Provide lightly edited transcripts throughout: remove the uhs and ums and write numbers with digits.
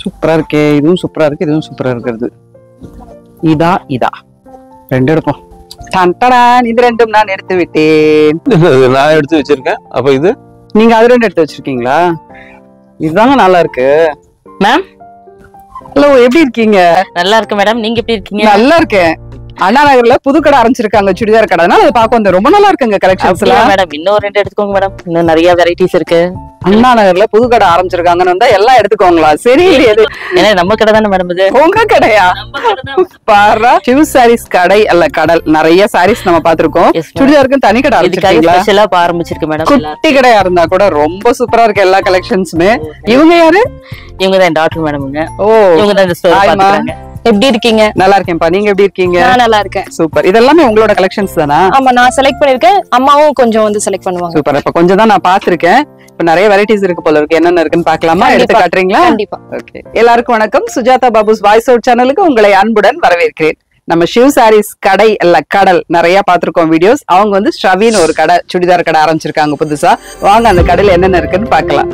சூப்பரா இருக்கே. இதுவும் சூப்பரா இருக்கு, இதுவும் சூப்பரா இருக்கிறது. இதா ரெண்டு எடுப்போம். இது ரெண்டும் நான் எடுத்து விட்டேன். நான் எடுத்து வச்சிருக்கேன். அப்ப இது நீங்க அது ரெண்டு எடுத்து வச்சிருக்கீங்களா? இதுதாங்க நல்லா இருக்கு. மேம் ஹலோ, எப்படி இருக்கீங்க? நல்லா இருக்கு மேடம். நீங்க எப்படி இருக்கீங்க? நல்லா இருக்கேன். அண்ணா நகர்ல புது கடை ஆரம்பிச்சிருக்காங்க, சுடிதார் கடை. அதனால அதை பார்க்க வந்தேன். ரொம்ப நல்லா இருக்குங்க கலெக்ஷன்ஸ் எல்லாம். மேடம் இன்னும் ரெண்டு எடுத்துக்கோங்க மேடம். இன்னும் நிறைய வெரைட்டிஸ் இருக்கு. அண்ணா நகர்ல புது கடை ஆரம்பிச்சிருக்காங்கன்னு வந்தா எல்லாம் எடுத்துக்கோங்களா? சரி, ஏன்னா நம்ம கடை தானே மேடம் இது. உங்க கடையா? பாரா சிவ் சாரீஸ் கடை அல்ல கடல். நிறைய சாரீஸ் நம்ம பாத்துருக்கோம். சுடிதாருக்கு தனி கடை ஆரம்பிச்சிருக்கீங்களா? ஸ்பெஷலா ஆரம்பிச்சிருக்கு மேடம். குட்டி கடையா இருந்தா கூட ரொம்ப சூப்பரா இருக்கு எல்லா கலெக்ஷன்ஸுமே. இவங்க யாரு? இவங்க தான் டாக்டர் மேடம். ஓ, இவங்க தான் இந்த ஸ்டோர் பாத்துக்கறாங்க. எப்படி இருக்கீங்க? நல்லா இருக்கேன்ப்பா. நீங்க எப்படி இருக்கீங்க? நான் நல்லா இருக்கேன். சூப்பர். இதெல்லாமே உங்களோட கலெக்ஷன்ஸ் தானா? ஆமா, நான் செலக்ட் பண்ணிருக்கேன். அம்மாவும் கொஞ்சம் வந்து செலக்ட் பண்ணுவாங்க. சூப்பர். இப்ப கொஞ்சம் தான் நான் பாத்திருக்கேன். இப்ப நிறைய வெரைட்டிஸ் இருக்கு போல இருக்கு. என்னென்ன இருக்குன்னு பாக்கலாமா? எடுத்து காட்டுறீங்களா? கண்டிப்பா. ஓகே. எல்லாருக்கும் வணக்கம். சுஜாதா பாபுஸ் வாய்ஸ் அவுட் சேனலுக்கு உங்களை அன்புடன் வரவேற்கிறேன். நம்ம சிவ் சாரீஸ் கடை அல்ல கடல் நிறைய பாத்திருக்கோம் வீடியோஸ். அவங்க வந்து ஷ்ரவின்னு ஒரு கடை, சுடிதார் கடை ஆரம்பிச்சிருக்காங்க புதுசா. வாங்க அந்த கடையில என்னென்ன இருக்குன்னு பாக்கலாம்.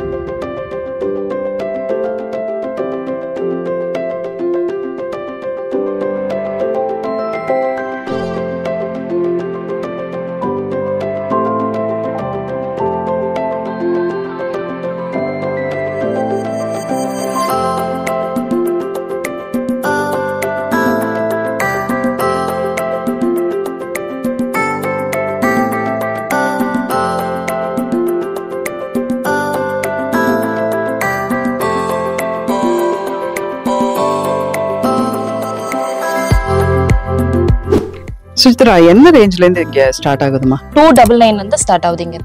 சுஜித்ரா, என்ன ரேஞ்ச்ல இருந்து இங்க ஸ்டார்ட் ஆகுதுமா? 299 வந்து ஸ்டார்ட் ஆகுதுங்க.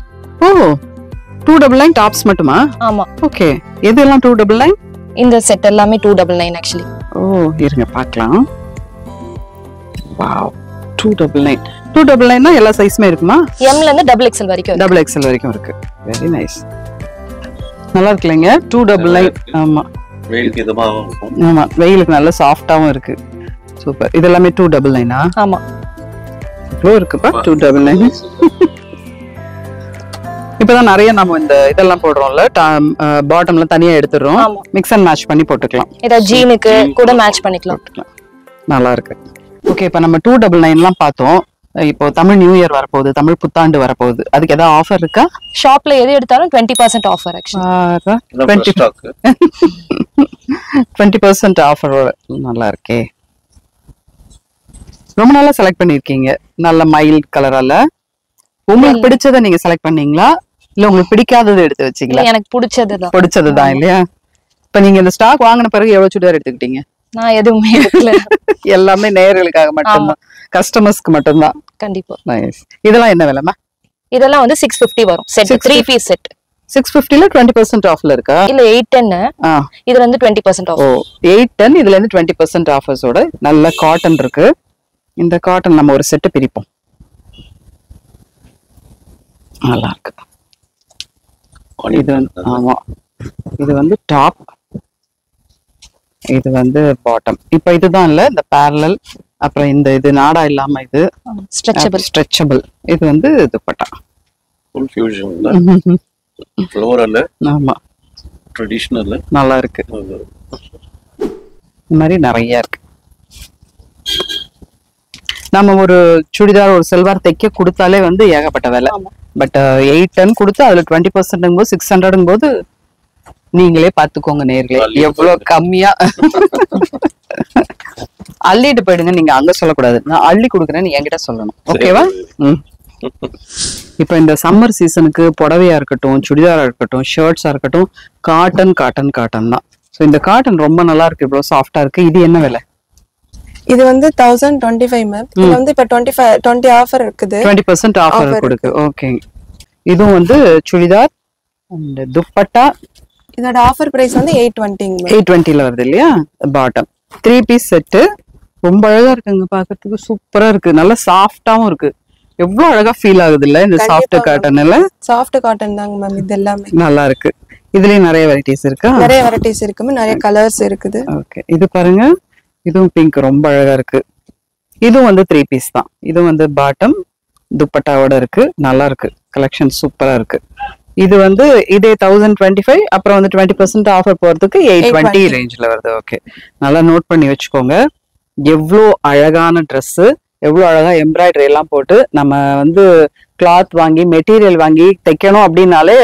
ஓ, 299 டாப்ஸ் மட்டுமா? ஆமா. ஓகே. எதெல்லாம் 299? இந்த செட் எல்லாமே 299 ஆக்சுவலி. ஓ, இருங்க பார்க்கலாம். வாவ், 299. 299னா எல்லா சைஸ்மே இருக்குமா? M ல இருந்து டபுள் எக்ஸ்எல் வரைக்கும். டபுள் எக்ஸ்எல் வரைக்கும் இருக்கு. Very nice. நல்லா இருக்குல்லங்க 299. ஆமா, வெயிலுக்கு இதமாவும் இருக்கும். ஆமா, வெயிலுக்கு நல்ல சாஃப்ட்டாவும் இருக்கு. சூப்பர். இது எல்லாமே 299. ஆமா. இவ்ளோ இருக்குப்பா 299. இப்பதான் நிறைய நம்ம இந்த இதெல்லாம் போடுறோம்ல, பாட்டம்ல தனியா எடுத்துறோம். மிக்ஸ் அண்ட் மேட்ச் பண்ணி போட்டுக்கலாம். இத ஜீனுக்கு கூட மேட்ச் பண்ணிக்கலாம். நல்லா இருக்கு. ஓகே, இப்ப நம்ம 299 பார்த்தோம். இப்போ தமிழ் நியூ இயர் வரப்போகுது, தமிழ் புத்தாண்டு வரப்போகுது. அதுக்கு ஏதாவது ஆஃபர் இருக்கா? ஷாப்ல எது எடுத்தாலும் 20% ஆஃபர் ஆக்சுவலி. 20% ஆஃபரோட. நல்லா இருக்கே. ரொம்ப நல்லா செலக்ட் பண்ணிருக்கீங்க. நல்ல மைல்ட் கலரால. உங்களுக்கு பிடிச்சதை நீங்க செலக்ட் பண்ணீங்களா இல்ல உங்களுக்கு பிடிக்காததை எடுத்து வச்சீங்களா? எனக்கு பிடிச்சதுதான் இல்லையா? இப்ப நீங்க இந்த ஸ்டாக் வாங்கின பிறகு எவ்வளவு சுடிதார் எடுத்துக்கிட்டீங்க? நான் எதுவுமே எடுக்கல. எல்லாமே நேயர்களுக்காக மட்டும்தான், கஸ்டமர்ஸ்க்கு மட்டும்தான். கண்டிப்பா. நைஸ். இதெல்லாம் என்ன விலைமா? இதெல்லாம் வந்து 650 வரும். Set 3 piece set. 650ல 20% ஆஃப்ல இருக்கா? இல்ல 810. இதுல இருந்து 20% ஆஃப். ஓ, 810 இதுல இருந்து 20% ஆஃபர்ஸோட நல்ல காட்டன் இருக்கு. இந்த காட்டன் நம்ம ஒரு செட் பிரிப்போம். நல்லா இருக்கு. இது வந்து ஆமா, இது வந்து டாப், இது வந்து பாட்டம். இப்ப இதுதான் இல்ல, இந்த parallel, அப்புறம் இந்த இது நாடா இல்லாம இது ஸ்ட்ரெச்சபிள். இது வந்து துப்பட்டா. Full fusion floral. ஆமா, ட்ரெடிஷனல். நல்லா இருக்கு. இந்த மாதிரி நிறைய இருக்கு. நம்ம ஒரு சுடிதார் ஒரு செல்வார் தைக்க கொடுத்தாலே வந்து ஏகப்பட்ட விலை. பட் 810 கொடுத்து அதுல 20% போது 600 போது நீங்களே பாத்துக்கோங்க நேர்களே, எவ்வளவு கம்மியா அள்ளிட்டு போயிடுங்க. நீங்க அங்க சொல்லக்கூடாது, நான் அள்ளி கொடுக்குறேன்னு என்கிட்ட சொல்லணும். ஓகேவா? இப்ப இந்த சம்மர் சீசனுக்கு புடவையா இருக்கட்டும், சுடிதாரா இருக்கட்டும், ஷர்ட்ஸா இருக்கட்டும், காட்டன் தான். சோ இந்த காட்டன் ரொம்ப நல்லா இருக்கு, இவ்வளவு சாஃப்டா இருக்கு. இது என்ன விலை? இது வந்து 1025 மேம். இது வந்து இப்ப 20 ஆஃபர் இருக்குது. 20% ஆஃபர் கொடுக்கு. ஓகே. இதுவும் வந்து சுடிதார் அண்ட் துப்பட்டா. இதோட ஆஃபர் பிரைஸ் வந்து 820 மேம். 820ல வருது இல்லையா? Bottom 3 piece set. ரொம்ப அழகா இருக்குங்க, பாக்கிறதுக்கு சூப்பரா இருக்கு. நல்ல சாஃப்ட்டாவும் இருக்கு. எவ்வளவு அழகா ஃபீல் ஆகுது இல்ல இந்த சாஃப்ட் காட்டன்ல? சாஃப்ட் காட்டன் தாங்க மேம். இது எல்லாமே நல்லா இருக்கு. இதுலயும் நிறைய வெரைட்டிஸ் இருக்கா? நிறைய வெரைட்டிஸ் இருக்கு, நிறைய கலர்ஸ் இருக்குது. ஓகே. இது பாருங்க, இதுவும் பிங்க் ரொம்ப அழகா இருக்கு. இதுவும் வந்து 3 பீஸ் தான். இதுவும் வந்து பாட்டம் துப்பட்டாவோட இருக்கு. நல்லா இருக்கு. கலெக்ஷன் சூப்பரா இருக்கு. இது வந்து இதே 1025, அப்புறம் வந்து 20% ஆஃபர் போறதுக்கு 820 ரேஞ்ச்ல வருது. ஓகே, நல்லா நோட் பண்ணி வச்சுக்கோங்க. எவ்வளோ அழகான ட்ரெஸ், எவ்வளோ அழகா எம்ப்ராய்டரி எல்லாம் போட்டு நம்ம வந்து கிளாத் வாங்கி மெட்டீரியல் வாங்கி தைக்கணும் அப்படின்னாலே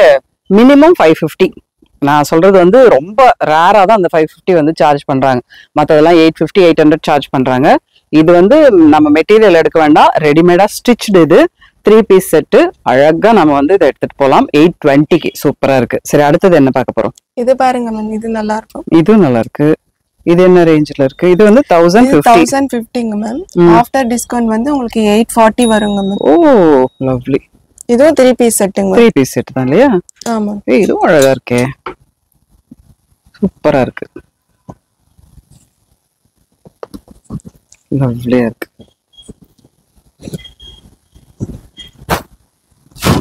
மினிமம் 550. நான் சொல்றது வந்து ரொம்ப ரேரா தான் அந்த 550 வந்து சார்ஜ் பண்றாங்க. மற்றதெல்லாம் 850 800 சார்ஜ் பண்றாங்க. இது வந்து நம்ம மெட்டீரியல் எடுக்க வேண்டாம், ரெடிமேடா ஸ்டிச்டு. இது 3 பீஸ் செட்டு. அழகா நம்ம வந்து இதை எடுத்துட்டு போலாம் 820க்கு. சூப்பரா இருக்கு. சரி, அடுத்தது என்ன பார்க்க போறோம்? இது பாருங்க மேம், இது நல்லா இருக்கும். இதுவும் நல்லா இருக்கு. இது என்ன ரேஞ்ச்ல இருக்கு? இது வந்து 1050ங்க மேம். ஆஃப்டர் டிஸ்கவுண்ட் வந்து உங்களுக்கு 840 வருங்க மேம். ஓ லவ்லி. இதுவும் 3 பீஸ் செட்டுங்க. 3 பீஸ் செட் தான் இல்லையா? ஆமா. இதுவும் அழகா இருக்கே, சூப்பரா இருக்கு, லவ்லியா இருக்கு.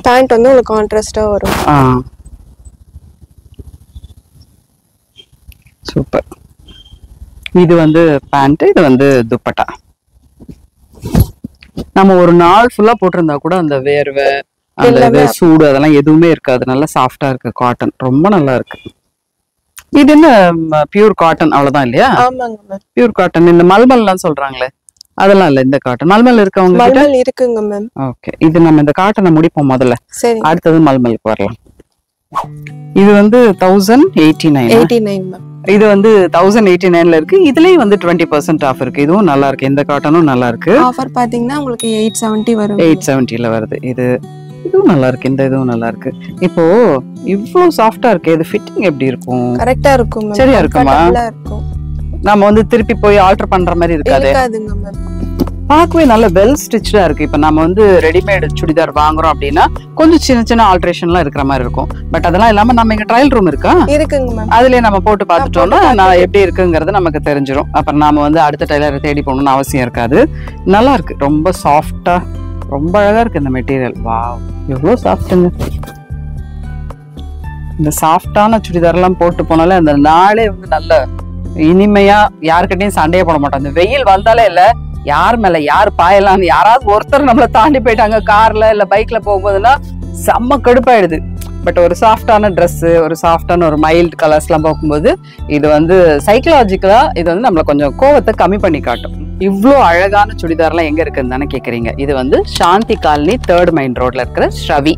பேண்ட் வந்து உங்களுக்கு கான்ட்ராஸ்டா வரும். சூப்பர். இது வந்து பேண்ட், இது வந்து துப்பட்டா. நம்ம ஒரு நாள் ஃபுல்லா போட்டிருந்தா கூட அந்த வேர்வை, அந்த சூடு அதெல்லாம் எதுவுமே இருக்காது. நல்லா சாஃப்டா இருக்கு. காட்டன் ரொம்ப நல்லா இருக்கு. இது என்ன பியூர் காட்டன் அவ்வளவுதான் இல்லையா? ஆமாங்க மேம், பியூர் காட்டன். இந்த மல்மல்லாம் சொல்றாங்களே அதெல்லாம் இல்ல. இந்த காட்டன் மல்மல் இருக்கவங்க கிட்ட மல்மல் இருக்குங்க மேம். ஓகே, இது நம்ம இந்த காட்டனை முடிப்போம் முதல்ல, சரி. அடுத்தது மல்மலுக்கு வரலாம். இது வந்து 1089 மேம். இது வந்து 1089ல இருக்கு. இதுலயும் வந்து 20% ஆஃப் இருக்கு. இதுவும் நல்லா இருக்கு. இந்த காட்டனும் நல்லா இருக்கு. ஆஃபர் பாத்தீங்கன்னா உங்களுக்கு 870 வரும். 870ல வருது. இதுவும் நல்லா இருக்கு. இந்த இதுவும் நல்லா இருக்கு. இப்போ இவ்ளோ சாஃப்டா இருக்கு. இது ஃபிட்டிங் எப்படி இருக்கும்? கரெக்டா இருக்கும் மேம். சரியா இருக்குமா? இருக்கும். நம்ம வந்து திருப்பி போய் ஆல்டர் பண்ற மாதிரி இருக்காது. இருக்காதுங்க மேம். பார்க்கவே நல்ல வெல் ஸ்டிச்சா இருக்கு. இப்ப நம்ம வந்து ரெடிமேட் சுடிதார் வாங்குறோம் அப்படின்னா கொஞ்சம் சின்ன சின்ன ஆல்ட்ரேஷன்லாம் இருக்கிற மாதிரி இருக்கும். பட் அதெல்லாம் இல்லாம நம்ம இங்க ட்ரையல் ரூம் இருக்கா, இருக்குங்க மேம். அதுலயே நம்ம போட்டு பார்த்துட்டோம்னா நான் எப்படி இருக்குங்கிறது நமக்கு தெரிஞ்சிடும். அப்புறம் நாம வந்து அடுத்த டைலரை தேடி போகணும்னு அவசியம் இருக்காது. நல்லா இருக்கு, ரொம்ப சாஃப்டா, ரொம்ப அழகா இருக்கு இந்த மெட்டீரியல். வாவ், எவ்வளவு சாஃப்ட்டுங்க. இந்த சாஃப்டான சுடிதார் எல்லாம் போட்டு போனாலே அந்த நாளே வந்து நல்ல இனிமையா, யாருக்கிட்டையும் சண்டையே போட மாட்டோம். அந்த வெயில் வந்தாலே இல்ல யார் மேல யார் பாயலாம்னு யாராவது ஒருத்தர் நம்மள தாண்டி போயிட்டாங்க கார்ல இல்ல பைக்ல போகும்போதுன்னா செம்ம கடுப்பாயிடுது. பட் ஒரு சாஃப்டான ட்ரெஸ், ஒரு சாஃப்டான ஒரு மைல்டு கலர்ஸ் எல்லாம் பார்க்கும்போது இது வந்து சைக்கலாஜிக்கலா இது வந்து நம்மள கொஞ்சம் கோவத்தை கம்மி பண்ணி காட்டும். இவ்வளோ அழகான சுடிதார்லாம் எங்க இருக்குன்னு தானே கேக்குறீங்க. இது வந்து சாந்தி காலனி 3rd மைன் ரோட்ல இருக்கிற ஸ்ரவி.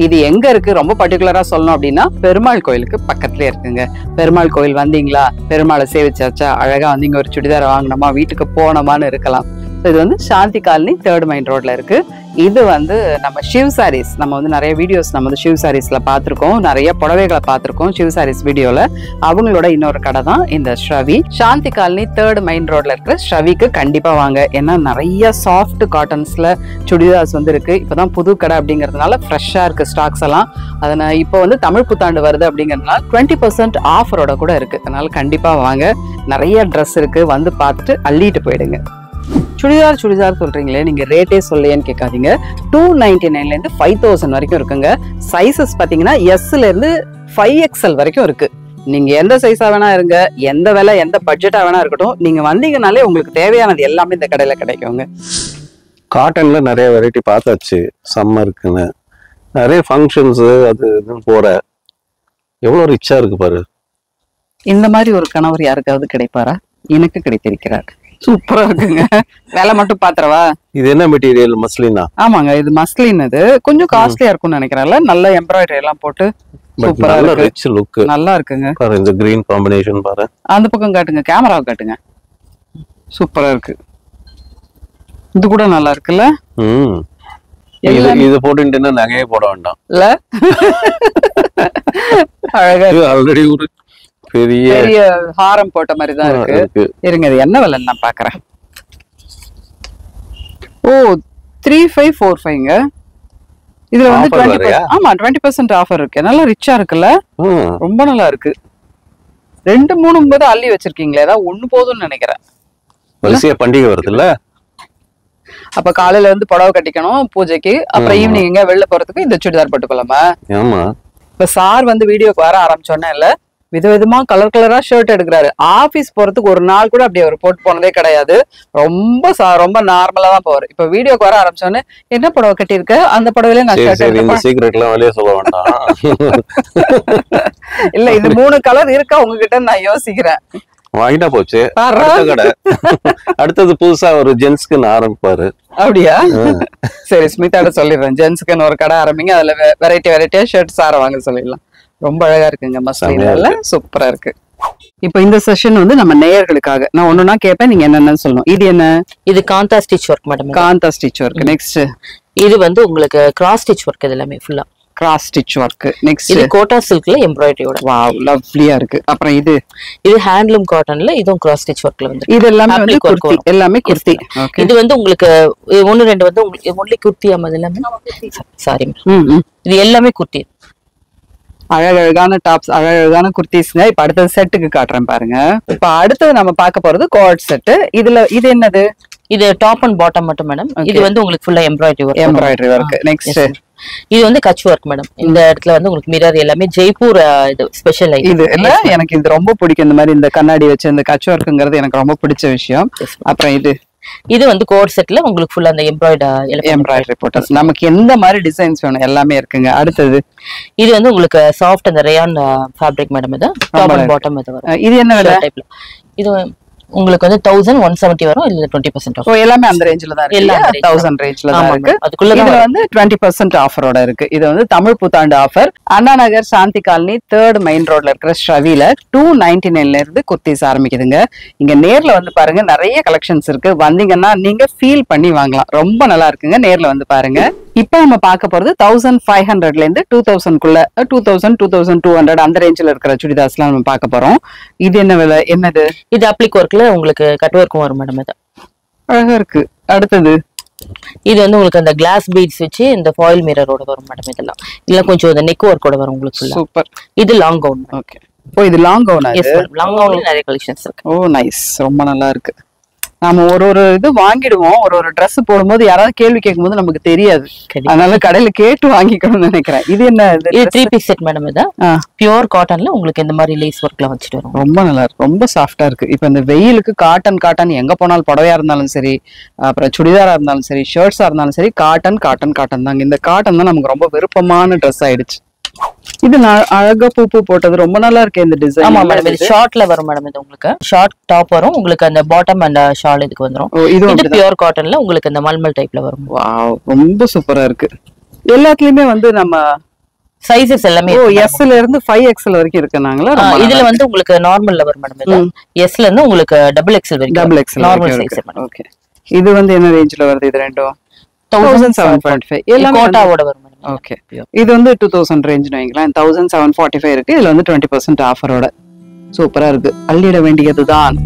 இது எங்க இருக்கு ரொம்ப பர்டிகுலரா சொல்லணும் அப்படின்னா பெருமாள் கோயிலுக்கு பக்கத்துலயே இருக்குங்க. பெருமாள் கோயில் வந்தீங்களா, பெருமாளை சேவிச்சாச்சா, அழகா வந்து இங்க ஒரு சுடிதார் வாங்கினோமா, வீட்டுக்கு போனோமான்னு இருக்கலாம். இது வந்து சாந்தி காலனி 3rd மைன் ரோட்ல இருக்கு. இது வந்து நம்ம ஷிவ் சாரீஸ், நம்ம வந்து நிறைய வீடியோஸ் நம்ம வந்து ஷிவ் சாரீஸ்ல பார்த்திருக்கோம், நிறைய புடவைகளை பார்த்திருக்கோம் ஷிவ் சாரீஸ் வீடியோல. அவங்களோட இன்னொரு கடை தான் இந்த ஸ்ரவி. சாந்தி காலனி 3rd மைன் ரோட்ல இருக்கிற ஸ்ரவிக்கு கண்டிப்பா வாங்க. ஏன்னா நிறைய சாஃப்ட் காட்டன்ஸ்ல சுடிதார்ஸ் வந்து இருக்கு. இப்பதான் புது கடை அப்படிங்கறதுனால ஃப்ரெஷ்ஷா இருக்கு ஸ்டாக்ஸ் எல்லாம். அதனால இப்போ வந்து தமிழ் புத்தாண்டு வருது அப்படிங்கறதுனால 20% ஆஃபரோட கூட இருக்கு. அதனால கண்டிப்பா வாங்க. நிறைய ட்ரெஸ் இருக்கு, வந்து பார்த்துட்டு அள்ளிட்டு போயிடுங்க. சுடிதார் சொல்றீங்களே, நீங்க ரேட்டே சொல்லையன்னு கேட்காதீங்க. 299ல இருந்து 5000 வரைக்கும் இருக்குங்க. சைசஸ் பாத்தீங்கன்னா எஸ்ல இருந்து 5XL வரைக்கும் இருக்கு. நீங்க எந்த சைஸா வேணா இருங்க, எந்த விலை எந்த பட்ஜெட்டா வேணா இருக்கட்டும், நீங்க வந்தீங்கனாலே உங்களுக்கு தேவையானது எல்லாமே இந்த கடையில கிடைக்குங்க. காட்டன்ல நிறைய வெரைட்டி பார்த்தாச்சு. சம்மருக்குன்னு நிறைய ஃபங்க்ஷன்ஸ் அது இதுன்னு போற எவ்வளவு ரிச்சா இருக்கு பாரு. இந்த மாதிரி ஒரு கணவர் யாருக்காவது கிடைப்பாரா? எனக்கு கிடைத்திருக்கிறார். சூப்பரா இருக்குங்க. விலை மட்டும் பாத்துறவா? இது என்ன மெட்டீரியல்? மஸ்லினா? ஆமாங்க, இது மஸ்லின். இது கொஞ்சம் காஸ்ட்லியா இருக்கும்னு நினைக்கிறேன்ல. நல்ல எம்ப்ராய்டரி எல்லாம் போட்டு சூப்பரா இருக்கு. ரிச் லுக் நல்லா இருக்குங்க. பாரு, இந்த கிரீன் காம்பினேஷன் பாரு. அந்த பக்கம் காட்டுங்க, கேமராவை காட்டுங்க. சூப்பரா இருக்கு. இது கூட நல்லா இருக்குல்ல. இது போட்டுட்டேன்னா நகையே போட வேண்டாம் இல்ல. அழகா ஆல்ரெடி ஒரு பெரிய ஹாரம் போட்ட மாதிரி தான் இருக்கு. இருங்க, இது என்ன விலைன்னு நான் பாக்குறேன். ஓ 3545ங்க. இதுல வந்து 20%. ஆமா 20% ஆஃபர் இருக்கு. நல்லா ரிச்சா இருக்குல்ல, ரொம்ப நல்லா இருக்கு. 2 3 அள்ளி வச்சிருக்கீங்களே, ஏதாவது ஒண்ணு போதும்னு நினைக்கிறேன். வரிசையா பண்டிகை வருதுல்ல, அப்ப காலையில வந்து புடவை கட்டிக்கணும் பூஜைக்கு, அப்புறம் ஈவினிங் எங்க வெளில போறதுக்கு இந்த சுடிதார் போட்டுக்கலாமா? ஆமா. இப்ப சார் வந்து வீடியோக்கு வர ஆரம்பிச்சோன்னே இல்ல விதவிதமா கலர் கலரா ஷர்ட் எடுக்கிறாரு. ஆபீஸ் போறதுக்கு ஒரு நாள் கூட அப்படி அவர் போட்டு போனதே கிடையாது. ரொம்ப நார்மலா தான் போவாரு. இப்ப வீடியோக்கு வர ஆரம்பிச்சோன்னு என்ன புடவை கட்டியிருக்க, அந்த புடவையில நான் ஷர்ட் எடுத்து சீக்ரெட் எல்லாம் வெளியே சொல்ல வேண்டாம். இல்ல இது 3 கலர் இருக்கா உங்ககிட்ட நான் யோசிக்கிறேன். வாங்கிட்டா போச்சு. அடுத்த கடை அடுத்தது புதுசா ஒரு ஜென்ஸ்க்கு ஆரம்பிப்பாரு. அப்படியா? சரி, ஸ்மிதாட்ட சொல்லிடுறேன், ஜென்ஸ்க்குன்னு ஒரு கடை ஆரம்பிங்க, அதுல வெரைட்டியா ஷர்ட் சார வாங்க சொல்லிடலாம். ரொம்ப அழகா இருக்குங்க, மஸ்லின்ல சூப்பரா இருக்கு. இப்ப இந்த செஷன் வந்து நம்ம நேயர்களுக்காக நான் ஒண்ணுனா கேட்பேன், நீங்க என்னன்னு சொல்லணும். இது என்ன? இது kantha stitch work madam. Kantha stitch work. Next இது வந்து உங்களுக்கு கிராஸ் ஸ்டிச் ஒர்க். இது எல்லாமே ஃபுல்லா கிராஸ் ஸ்டிச் ஒர்க். நெக்ஸ்ட் இது கோட்டா சில்க்ல எம்ப்ராய்டரியோட. வாவ், லவ்லியா இருக்கு. அப்புறம் இது ஹேண்ட்லூம் காட்டன்ல, இதுவும் கிராஸ் ஸ்டிச் ஒர்க்ல வந்து. இது எல்லாமே வந்து குர்த்தி, எல்லாமே குர்த்தி. இது வந்து உங்களுக்கு 1-2 வந்து உங்களுக்கு ஒன்லி குர்த்தி. ஆமா, இது எல்லாமே சாரி, இது எல்லாமே குர்த்தி. அழகழகான டாப்ஸ், அழகழகான குர்த்திஸ்ங்க. இப்ப அடுத்தது செட்டுக்கு காட்டுறேன் பாருங்க. இப்ப அடுத்தது நம்ம பார்க்க போறது கோட் செட். இது என்னது? இது டாப் அண்ட் பாட்டம் மட்டும் மேடம். இது வந்து உங்களுக்கு ஃபுல்லா எம்ப்ராய்டரி ஒர்க். நெக்ஸ்ட் இது வந்து கட்ச் ஒர்க் மேடம். இந்த இடத்துல வந்து உங்களுக்கு மிரர் எல்லாமே ஜெய்ப்பூர் இது ஸ்பெஷல் இது இல்ல, எனக்கு இது ரொம்ப பிடிக்கும். இந்த மாதிரி இந்த கண்ணாடி வச்சு இந்த கட்ச் ஒர்க்குங்கிறது எனக்கு ரொம்ப பிடிச்ச விஷயம். அப்புறம் இது வந்து கோட் செட்ல உங்களுக்கு ஃபுல்லா அந்த எம்ப்ராய்டரி போட்டோஸ். நமக்கு எந்த மாதிரி டிசைன்ஸ் வேணும் எல்லாமே இருக்குங்க. அடுத்தது இது வந்து உங்களுக்கு சாஃப்ட் அந்த ரயான் ஃபேப்ரிக் மேடம். இது டாப் அண்ட் பாட்டம். இது என்ன விலை? இது உங்களுக்கு வந்து 1170 வரும். இதுல 20% ஆஃப். எல்லாமே அந்த ரேஞ்சில தான் இருக்கு. 1000 ரேஞ்ச்ல தான் இருக்கு. அதுக்குள்ள இதுல வந்து 20% ஆஃபரோட இருக்கு. இது வந்து தமிழ் புத்தாண்டு ஆஃபர். அண்ணா நகர் சாந்தி காலனி 3rd மெயின் ரோட்ல இருக்கிற ஸ்ரவில 299ல இருந்து குர்த்திஸ் ஆரம்பிக்குதுங்க. இங்க நேர்ல வந்து பாருங்க, நிறைய கலெக்ஷன்ஸ் இருக்கு. வந்தீங்கன்னா நீங்க ஃபீல் பண்ணி வாங்கலாம். ரொம்ப நல்லா இருக்குங்க, நேர்ல வந்து பாருங்க. இப்ப நம்ம பார்க்க போறது 1500ல இருந்து 2000க்குள்ள 2000 2200 அந்த ரேஞ்சில இருக்கிற சுடிதார்ஸ் எல்லாம் நம்ம பார்க்க போறோம். இது என்ன விலை? என்னது? இது அப்ளிக் ஒர்க்ல உங்களுக்கு கட் ஒர்க்கும் வரும் மேடம். இது அழகா இருக்கு. அடுத்தது இது வந்து உங்களுக்கு அந்த கிளாஸ் பீட்ஸ் வச்சு இந்த ஃபாயில் மிரரோட வரும் மேடம். இதெல்லாம் கொஞ்சம் இந்த நெக் ஒர்க்கோட வரும் உங்களுக்கு. சூப்பர். இது லாங் கவுன். ஓகே. ஓ, இது லாங் கவுனா? எஸ் மேடம், லாங் கவுன்ல நிறைய கலெக்ஷன்ஸ் இருக்கு. ஓ நைஸ், ரொம்ப நல்லா இருக்கு. நாம ஒரு இது வாங்கிடுவோம். ஒரு Dress போடும்போது யாராவது கேள்வி கேட்கும்போது நமக்கு தெரியாது. அதனால கடையில கேட்டு வாங்கிக்கணும்னு நினைக்கிறேன். இது என்ன? இது 3 பீஸ் செட் மேடம். இது பியூர் காட்டன்ல உங்களுக்கு இந்த மாதிரி லேஸ் ஒர்க்ல வச்சிட்டு வரும். ரொம்ப நல்லா இருக்கு, ரொம்ப சாஃப்டா இருக்கு. இப்ப இந்த வெயிலுக்கு காட்டன் எங்க போனாலும், புடவையா இருந்தாலும் சரி, அப்புறம் சுடிதாரா இருந்தாலும் சரி, ஷர்ட்ஸா இருந்தாலும் சரி, காட்டன் தாங்க. இந்த காட்டன் தான் நமக்கு ரொம்ப விருப்பமான ட்ரெஸ் ஆயிடுச்சு. இது அழகா பூ போட்டது ரொம்ப நல்லா இருக்கு இந்த டிசைன். ஆமா மேடம், இது ஷார்ட்ல வரும் மேடம். இது உங்களுக்கு ஷார்ட் டாப் வரும். உங்களுக்கு அந்த பாட்டம் அண்ட் ஷால் இதுக்கு வந்துரும். இது பியூர் காட்டன்ல உங்களுக்கு அந்த மல்மல் டைப்ல வரும். வாவ், ரொம்ப சூப்பரா இருக்கு. எல்லாத்துலயுமே வந்து நம்ம சைஸஸ் எல்லாமே S ல இருந்து 5XL வரைக்கும் இருக்குனாங்களா? இதுல வந்து உங்களுக்கு நார்மல்ல வரும் மேடம். இது S ல இருந்து உங்களுக்கு XXL வரைக்கும் நார்மல் சைஸ் மேடம். ஓகே. இது வந்து என்ன ரேஞ்ச்ல வருது? இது ரெண்டும் 1745 எல்லாம் கோட்டாவோட வரும் மேடம். ஓகே. இது வந்து 2000 ரேஞ்ச் வைங்களேன். 1745 இருக்கு. இதுல வந்து 20% ஆஃபரோட சூப்பரா இருக்கு. அள்ளிட வேண்டியதுதான்.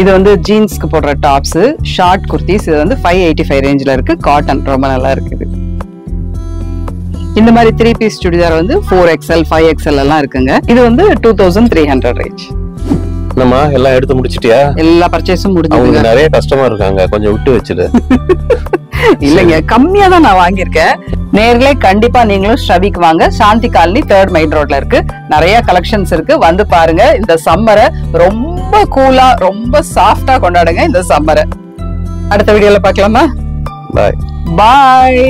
இது வந்து ஜீன்ஸ்க்கு போடுற டாப்ஸ், ஷார்ட் குர்த்திஸ். இது வந்து 585 ரேஞ்ச்ல இருக்கு. காட்டன் ரொம்ப நல்லா இருக்குது. இந்த மாதிரி 3 பீஸ் சுடிதார் வந்து 4XL 5XL எல்லாம் இருக்குங்க. இது வந்து 2300 ரேஞ்ச். நம்ம எல்லாம் எடுத்து முடிச்சிட்டியா? எல்லா பர்ச்சேஸும் முடிஞ்சது. நிறைய கஸ்டமர் இருக்காங்க, கொஞ்சம் விட்டு வச்சிரு. இல்லங்க, கம்மியா தான் நான் வாங்கியிருக்கேன். நேர்ல கண்டிப்பா நீங்களும் ஸ்ரவிக்கு வாங்க. சாந்தி காலனி 3rd மெயின் ரோட்ல இருக்கு. நிறைய கலெக்ஷன்ஸ் இருக்கு, வந்து பாருங்க. இந்த சம்மரை ரொம்ப கூலா, ரொம்ப சாஃப்டா கொண்டாடுங்க இந்த சம்மரை. அடுத்த வீடியோல பார்க்கலாமா? பாய் பாய்.